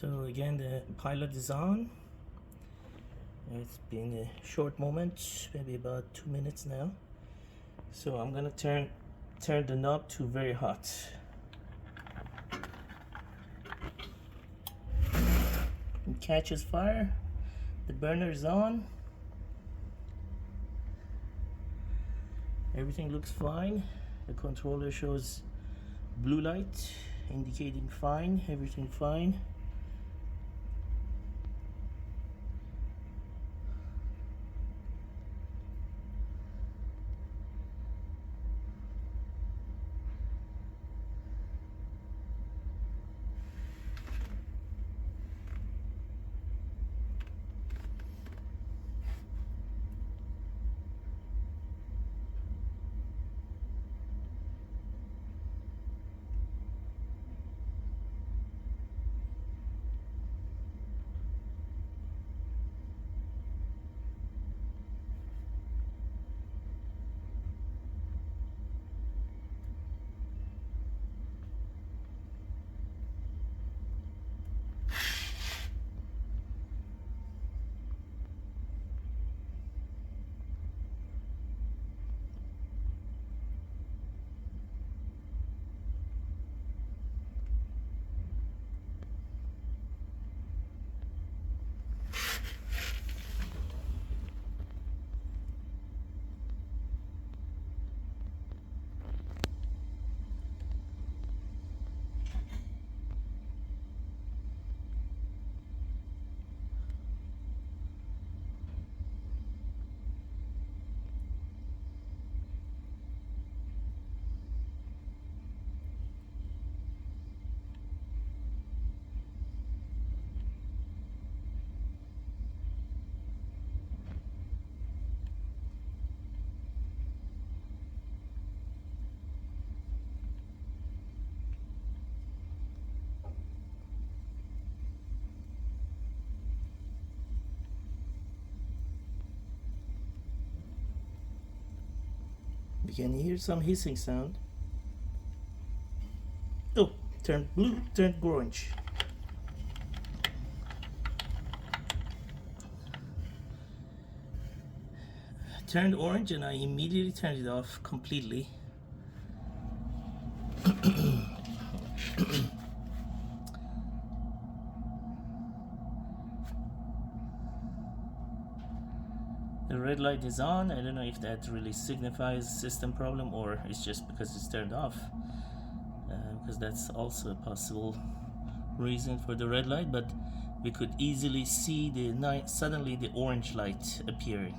So again, the pilot is on. It's been a short moment, maybe about 2 minutes now. So I'm gonna turn the knob to very hot. It catches fire. The burner is on. Everything looks fine. The controller shows blue light indicating fine, everything fine. You can hear some hissing sound. Oh, turned blue, turned orange. Turned orange and I immediately turned it off completely. The red light is on. I don't know if that really signifies system problem or it's just because it's turned off, because that's also a possible reason for the red light, but we could easily see suddenly the orange light appearing.